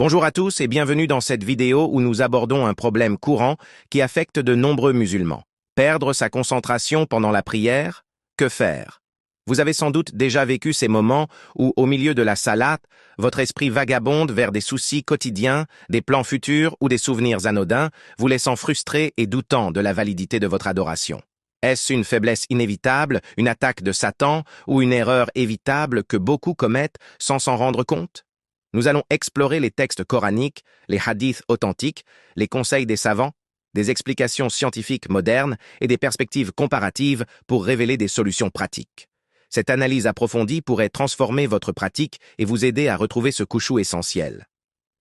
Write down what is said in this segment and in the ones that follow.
Bonjour à tous et bienvenue dans cette vidéo où nous abordons un problème courant qui affecte de nombreux musulmans. Perdre sa concentration pendant la prière, que faire? Vous avez sans doute déjà vécu ces moments où, au milieu de la salat, votre esprit vagabonde vers des soucis quotidiens, des plans futurs ou des souvenirs anodins, vous laissant frustré et doutant de la validité de votre adoration. Est-ce une faiblesse inévitable, une attaque de Satan ou une erreur évitable que beaucoup commettent sans s'en rendre compte? Nous allons explorer les textes coraniques, les hadiths authentiques, les conseils des savants, des explications scientifiques modernes et des perspectives comparatives pour révéler des solutions pratiques. Cette analyse approfondie pourrait transformer votre pratique et vous aider à retrouver ce khushu essentiel.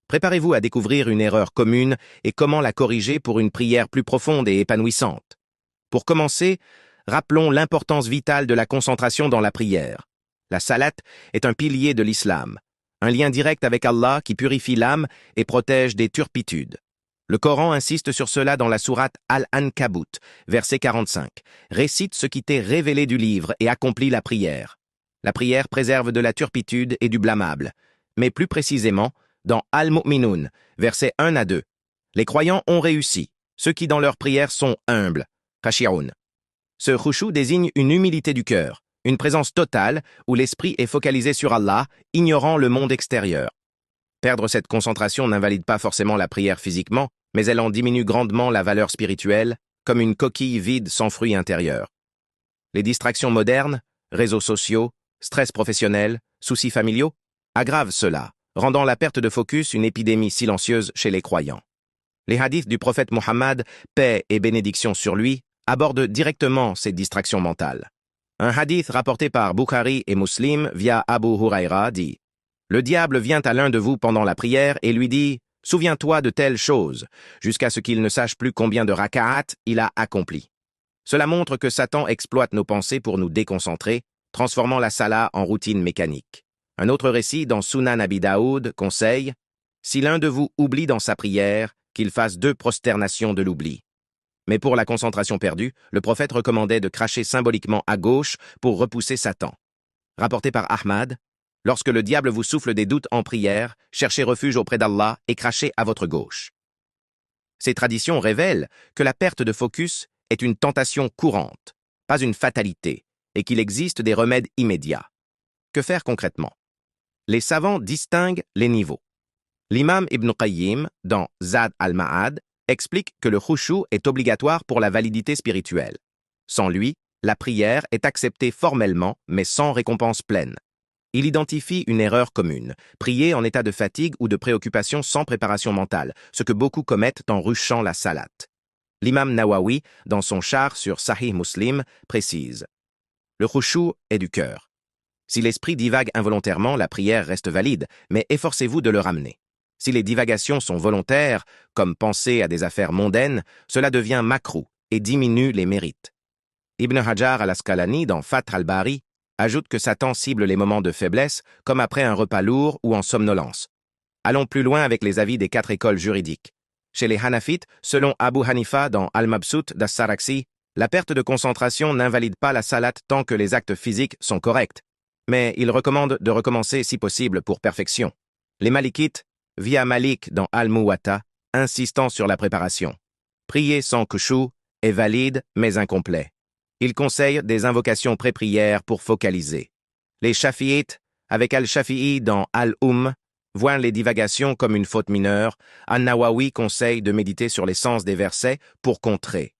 Préparez-vous à découvrir une erreur commune et comment la corriger pour une prière plus profonde et épanouissante. Pour commencer, rappelons l'importance vitale de la concentration dans la prière. La salat est un pilier de l'islam. Un lien direct avec Allah qui purifie l'âme et protège des turpitudes. Le Coran insiste sur cela dans la sourate Al-Ankabut, verset 45. Récite ce qui t'est révélé du livre et accomplis la prière. La prière préserve de la turpitude et du blâmable. Mais plus précisément, dans Al-Mu'minun, versets 1 à 2. Les croyants ont réussi, ceux qui dans leur prière sont humbles. Khashi'un. Ce khushu désigne une humilité du cœur. Une présence totale où l'esprit est focalisé sur Allah, ignorant le monde extérieur. Perdre cette concentration n'invalide pas forcément la prière physiquement, mais elle en diminue grandement la valeur spirituelle, comme une coquille vide sans fruit intérieur. Les distractions modernes, réseaux sociaux, stress professionnel, soucis familiaux, aggravent cela, rendant la perte de focus une épidémie silencieuse chez les croyants. Les hadiths du prophète Mohammed, paix et bénédiction sur lui, abordent directement ces distractions mentales. Un hadith rapporté par Bukhari et Muslim via Abu Huraira dit « Le diable vient à l'un de vous pendant la prière et lui dit « Souviens-toi de telle chose » jusqu'à ce qu'il ne sache plus combien de raka'at il a accompli. Cela montre que Satan exploite nos pensées pour nous déconcentrer, transformant la salat en routine mécanique. Un autre récit dans Sunan Abi Daoud conseille « Si l'un de vous oublie dans sa prière, qu'il fasse 2 prosternations de l'oubli. » Mais pour la concentration perdue, le prophète recommandait de cracher symboliquement à gauche pour repousser Satan. Rapporté par Ahmad, lorsque le diable vous souffle des doutes en prière, cherchez refuge auprès d'Allah et crachez à votre gauche. Ces traditions révèlent que la perte de focus est une tentation courante, pas une fatalité, et qu'il existe des remèdes immédiats. Que faire concrètement? Les savants distinguent les niveaux. L'imam Ibn Qayyim, dans Zad al-Ma'ad, explique que le khushu est obligatoire pour la validité spirituelle. Sans lui, la prière est acceptée formellement, mais sans récompense pleine. Il identifie une erreur commune, prier en état de fatigue ou de préoccupation sans préparation mentale, ce que beaucoup commettent en rushant la salat. L'imam Nawawi, dans son char sur Sahih Muslim, précise « Le khushu est du cœur. Si l'esprit divague involontairement, la prière reste valide, mais efforcez-vous de le ramener. Si les divagations sont volontaires, comme penser à des affaires mondaines, cela devient makruh et diminue les mérites. » Ibn Hajar al-Asqalani, dans Fath al-Bari, ajoute que Satan cible les moments de faiblesse, comme après un repas lourd ou en somnolence. Allons plus loin avec les avis des 4 écoles juridiques. Chez les Hanafites, selon Abu Hanifa dans Al-Mabsout d'As-Saraksi, la perte de concentration n'invalide pas la salat tant que les actes physiques sont corrects, mais il recommande de recommencer si possible pour perfection. Les Malikites, via Malik dans Al-Muwatta, insistant sur la préparation. Prier sans khushu est valide mais incomplet. Il conseille des invocations pré-prière pour focaliser. Les Shafi'ites, avec Al-Shafi'i dans Al-Voient les divagations comme une faute mineure. An-Nawawi conseille de méditer sur les sens des versets pour contrer.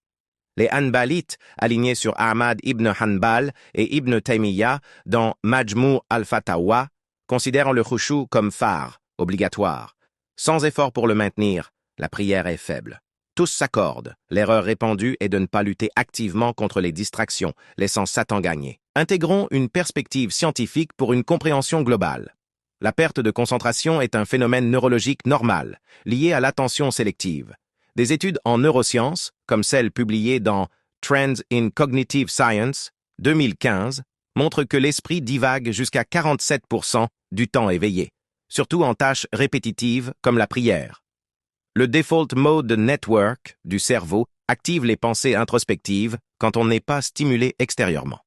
Les Hanbalites, alignés sur Ahmad ibn Hanbal et Ibn Taymiyyah dans Majmu' al-Fatawa, considèrent le khushu comme phare, obligatoire. Sans effort pour le maintenir, la prière est faible. Tous s'accordent. L'erreur répandue est de ne pas lutter activement contre les distractions, laissant Satan gagner. Intégrons une perspective scientifique pour une compréhension globale. La perte de concentration est un phénomène neurologique normal, lié à l'attention sélective. Des études en neurosciences, comme celle publiée dans Trends in Cognitive Science, 2015, montrent que l'esprit divague jusqu'à 47% du temps éveillé, surtout en tâches répétitives comme la prière. Le Default Mode Network du cerveau active les pensées introspectives quand on n'est pas stimulé extérieurement.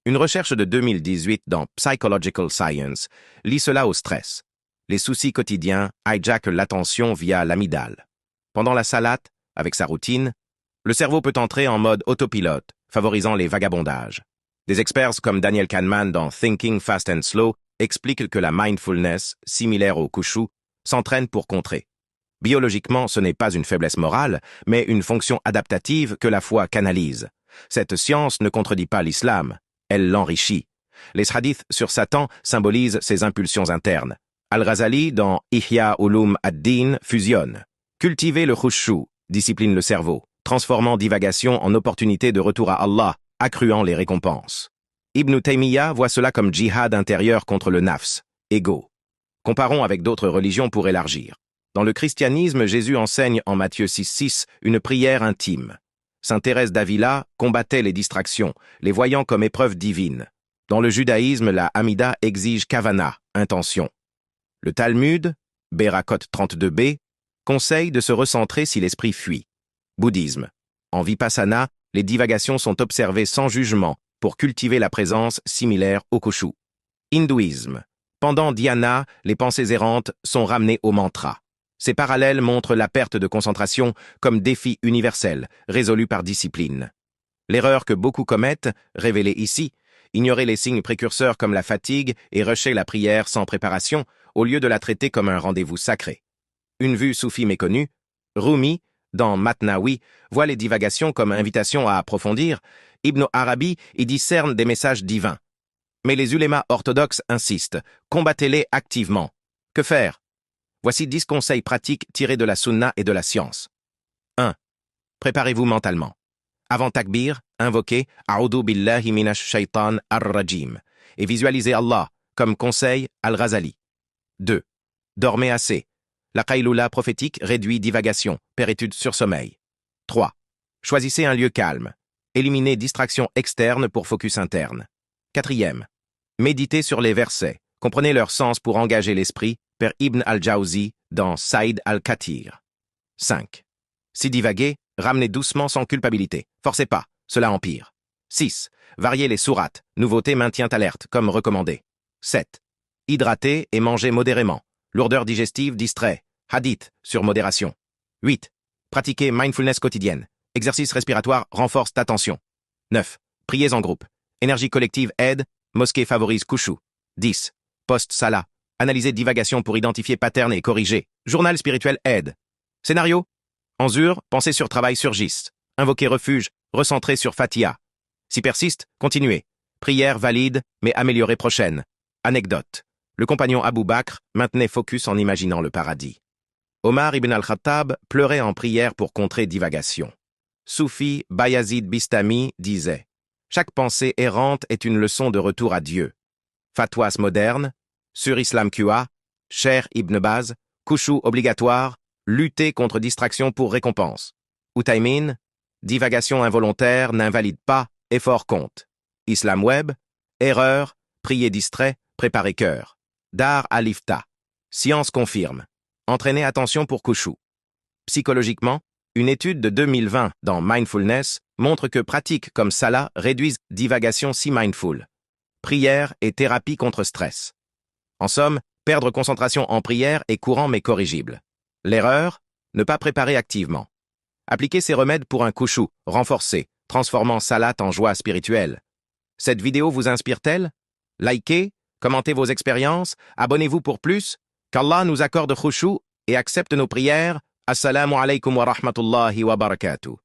Une recherche de 2018 dans Psychological Science lie cela au stress. les soucis quotidiens hijackent l'attention via l'amygdale. Pendant la salate, avec sa routine, le cerveau peut entrer en mode autopilote, favorisant les vagabondages. Des experts comme Daniel Kahneman dans Thinking Fast and Slow expliquent que la mindfulness, similaire au kushu, s'entraîne pour contrer. Biologiquement, ce n'est pas une faiblesse morale, mais une fonction adaptative que la foi canalise. Cette science ne contredit pas l'islam, elle l'enrichit. Les hadiths sur Satan symbolisent ses impulsions internes. Al-Ghazali, dans Ihya Ulum ad-Din, fusionne. Cultiver le khushu discipline le cerveau, transformant divagation en opportunité de retour à Allah, accruant les récompenses. Ibn Taymiyyah voit cela comme djihad intérieur contre le nafs, ego. Comparons avec d'autres religions pour élargir. Dans le christianisme, Jésus enseigne en Matthieu 6,6 une prière intime. Saint Thérèse d'Avila combattait les distractions, les voyant comme épreuves divines. Dans le judaïsme, la Hamida exige kavana, intention. Le Talmud, Berakot 32b, conseille de se recentrer si l'esprit fuit. Bouddhisme. En Vipassana, les divagations sont observées sans jugement pour cultiver la présence similaire au koshu. Hindouisme. Pendant dhyana, les pensées errantes sont ramenées au mantra. Ces parallèles montrent la perte de concentration comme défi universel, résolu par discipline. L'erreur que beaucoup commettent, révélée ici, ignorer les signes précurseurs comme la fatigue et rusher la prière sans préparation, au lieu de la traiter comme un rendez-vous sacré. Une vue soufie méconnue, Rumi, dans Matnawi, voit les divagations comme invitation à approfondir. Ibn Arabi y discerne des messages divins. Mais les ulémas orthodoxes insistent, combattez-les activement. Que faire? Voici 10 conseils pratiques tirés de la sunna et de la science. 1. Préparez-vous mentalement. Avant takbir, invoquez « A'udhu billahi minash shaitan ar-rajim » et visualisez Allah, comme conseil Al-Ghazali. 2. Dormez assez. La qaïloula prophétique réduit divagation, pérétude sur sommeil. 3. Choisissez un lieu calme. Éliminez distractions externes pour focus interne. 4. Méditez sur les versets. Comprenez leur sens pour engager l'esprit, Père Ibn al-Jawzi dans Saïd al-Kathir. 5. Si divaguez, ramenez doucement sans culpabilité. Forcez pas, cela empire. 6. Variez les sourates. Nouveauté maintient alerte, comme recommandé. 7. Hydratez et mangez modérément. Lourdeur digestive distrait. Hadith sur modération. 8. Pratiquez mindfulness quotidienne. Exercice respiratoire renforce attention. 9. Priez en groupe. Énergie collective aide. Mosquée favorise kushu. 10. Post-sala. Analysez divagation pour identifier pattern et corriger. Journal spirituel aide. Scénario. Enzur, pensée sur travail surgisse. Invoquez refuge, recentrez sur Fatiha. Si persiste, continuez. Prière valide, mais améliorée prochaine. Anecdote. Le compagnon Abu Bakr maintenait focus en imaginant le paradis. Omar ibn al-Khattab pleurait en prière pour contrer divagation. Soufi Bayazid Bistami disait « Chaque pensée errante est une leçon de retour à Dieu. » Fatwas modernes, sur Islam QA, Cher Ibn Baz, Kushu obligatoire, lutter contre distraction pour récompense. Utaymin, divagation involontaire n'invalide pas, effort compte. Islam Web, erreur, prier distrait, préparer cœur. Dar Alifta, science confirme. Entraîner attention pour Kushu. Psychologiquement, une étude de 2020 dans Mindfulness montre que pratiques comme Salah réduisent divagation si mindful. Prière et thérapie contre stress. En somme, perdre concentration en prière est courant mais corrigible. L'erreur, ne pas préparer activement. Appliquez ces remèdes pour un kushu renforcé, transformant salat en joie spirituelle. Cette vidéo vous inspire-t-elle? Likez, commentez vos expériences, abonnez-vous pour plus. Qu'Allah nous accorde khushu et accepte nos prières. Assalamu alaikum wa rahmatullahi wa barakatuh.